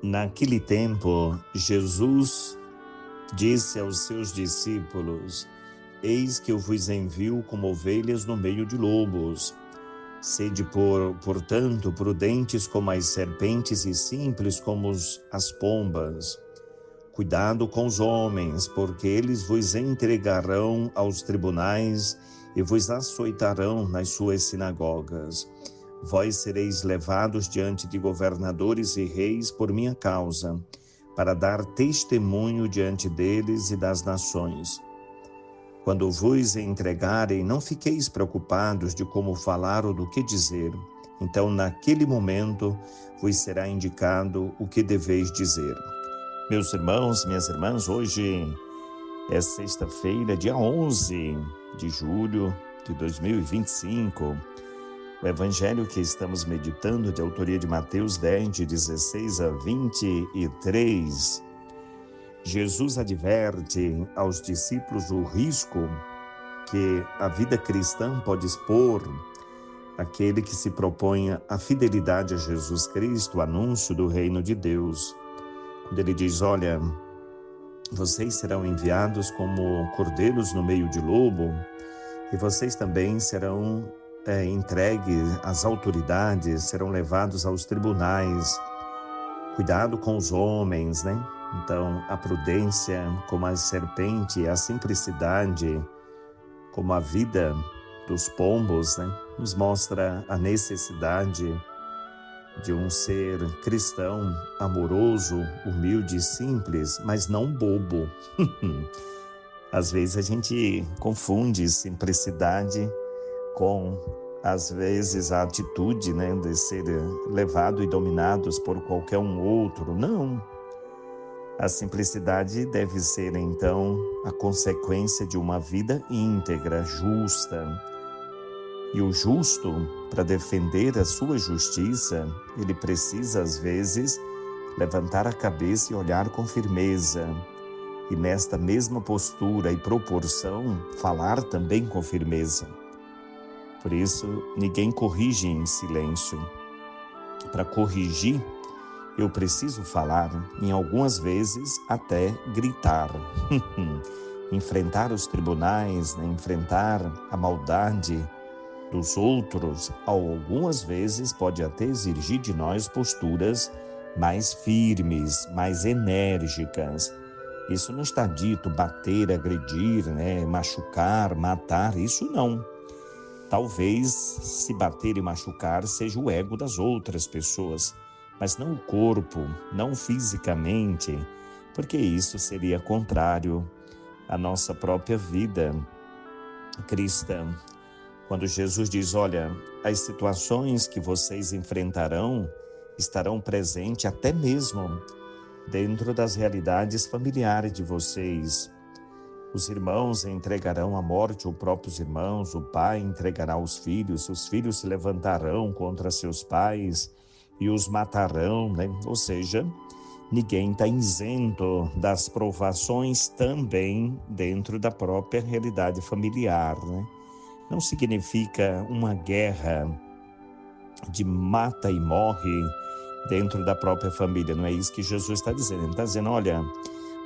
Naquele tempo, Jesus disse aos seus discípulos: Eis que eu vos envio como ovelhas no meio de lobos. Sede, portanto, prudentes como as serpentes e simples como as pombas. Cuidado com os homens, porque eles vos entregarão aos tribunais e vos açoitarão nas suas sinagogas. Vós sereis levados diante de governadores e reis por minha causa, para dar testemunho diante deles e das nações. Quando vos entregarem, não fiqueis preocupados de como falar ou do que dizer. Então, naquele momento, vos será indicado o que deveis dizer. Meus irmãos, minhas irmãs, hoje é sexta-feira, dia 11 de julho de 2025. O evangelho que estamos meditando, de autoria de Mateus 10, de 16 a 23, Jesus adverte aos discípulos o risco que a vida cristã pode expor àquele que se propõe a fidelidade a Jesus Cristo, o anúncio do reino de Deus. Quando ele diz, olha, vocês serão enviados como cordeiros no meio de lobo, e vocês também serão entregues às autoridades, serão levados aos tribunais. Cuidado com os homens, né? Então, a prudência como a serpente, a simplicidade como a vida dos pombos, né? Nos mostra a necessidade de um ser cristão, amoroso, humilde e simples, mas não bobo. Às vezes a gente confunde simplicidade com, às vezes, a atitude, né, de ser levado e dominados por qualquer um outro. Não. A simplicidade deve ser, então, a consequência de uma vida íntegra, justa. E o justo, para defender a sua justiça, ele precisa, às vezes, levantar a cabeça e olhar com firmeza. E nesta mesma postura e proporção, falar também com firmeza. Por isso, ninguém corrige em silêncio. Para corrigir, eu preciso falar, em algumas vezes até gritar. Enfrentar os tribunais, né? Enfrentar a maldade dos outros, algumas vezes pode até exigir de nós posturas mais firmes, mais enérgicas. Isso não está dito bater, agredir, né? Machucar, matar, isso não. Talvez se bater e machucar seja o ego das outras pessoas, mas não o corpo, não fisicamente, porque isso seria contrário à nossa própria vida cristã. Quando Jesus diz, olha, as situações que vocês enfrentarão estarão presentes até mesmo dentro das realidades familiares de vocês. Os irmãos entregarão à morte os próprios irmãos, o pai entregará os filhos se levantarão contra seus pais e os matarão, né? Ou seja, ninguém está isento das provações também dentro da própria realidade familiar, né? Não significa uma guerra de mata e morre dentro da própria família, não é isso que Jesus está dizendo. Ele está dizendo, olha,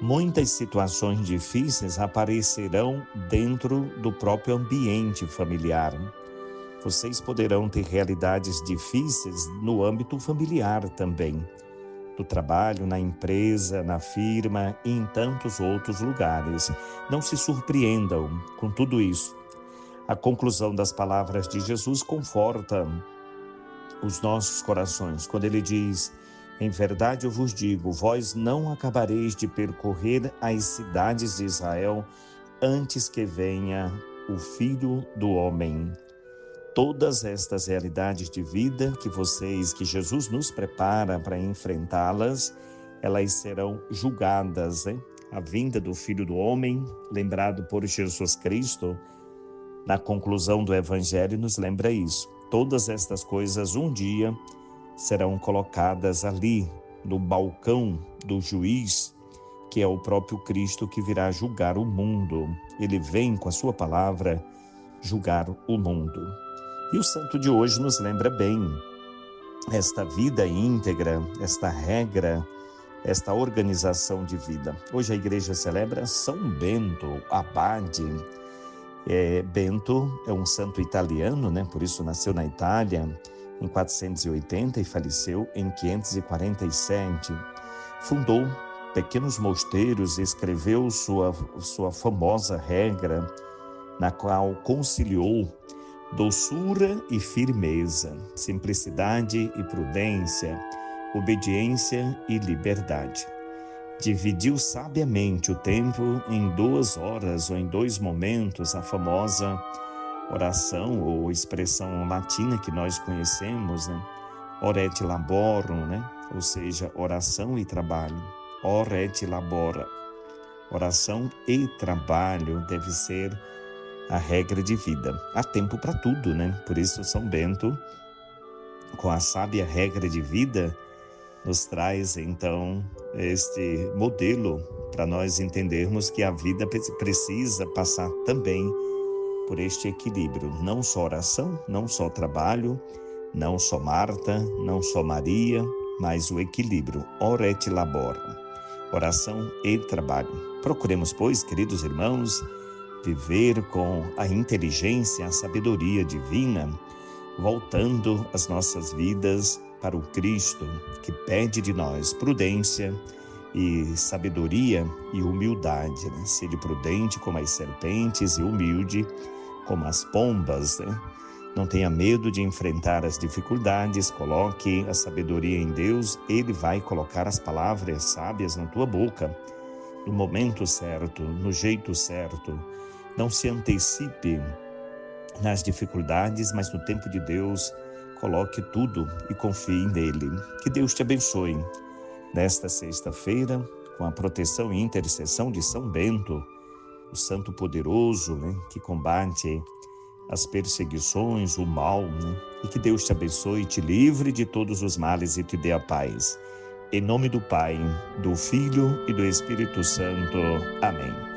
muitas situações difíceis aparecerão dentro do próprio ambiente familiar. Vocês poderão ter realidades difíceis no âmbito familiar também, no trabalho, na empresa, na firma e em tantos outros lugares. Não se surpreendam com tudo isso. A conclusão das palavras de Jesus conforta os nossos corações, quando ele diz, em verdade eu vos digo, vós não acabareis de percorrer as cidades de Israel antes que venha o Filho do Homem. Todas estas realidades de vida que Jesus nos prepara para enfrentá-las, elas serão julgadas, né? A vinda do Filho do Homem, lembrado por Jesus Cristo, na conclusão do Evangelho, nos lembra isso. Todas estas coisas um dia serão colocadas ali no balcão do juiz, que é o próprio Cristo que virá julgar o mundo. Ele vem com a sua palavra julgar o mundo. E o santo de hoje nos lembra bem esta vida íntegra, esta regra esta organização de vida. Hoje a igreja celebra São Bento, abade. Bento é um santo italiano, né? Por isso nasceu na Itália em 480 e faleceu em 547. Fundou pequenos mosteiros e escreveu sua famosa regra, na qual conciliou doçura e firmeza, simplicidade e prudência, obediência e liberdade. Dividiu sabiamente o tempo em 2 horas ou em 2 momentos, a famosa oração ou expressão latina que nós conhecemos, né? Ora et laborum, né? Ou seja, oração e trabalho. Ora et labora. Oração e trabalho deve ser a regra de vida. Há tempo para tudo, né? Por isso São Bento, com a sábia regra de vida, nos traz então este modelo para nós entendermos que a vida precisa passar também por este equilíbrio. Não só oração, não só trabalho, não só Marta, não só Maria, mas o equilíbrio. Ora et labora. Oração e trabalho. Procuremos, pois, queridos irmãos, viver com a inteligência, a sabedoria divina, voltando as nossas vidas para o Cristo, que pede de nós prudência e sabedoria e humildade, né? Sede prudente como as serpentes e humilde como as pombas, né? Não tenha medo de enfrentar as dificuldades, coloque a sabedoria em Deus, Ele vai colocar as palavras sábias na tua boca, no momento certo, no jeito certo. Não se antecipe nas dificuldades, mas no tempo de Deus, coloque tudo e confie nele. Que Deus te abençoe. Nesta sexta-feira, com a proteção e intercessão de São Bento, o santo poderoso, né, que combate as perseguições, o mal, né? E que Deus te abençoe, te livre de todos os males e te dê a paz. Em nome do Pai, do Filho e do Espírito Santo. Amém.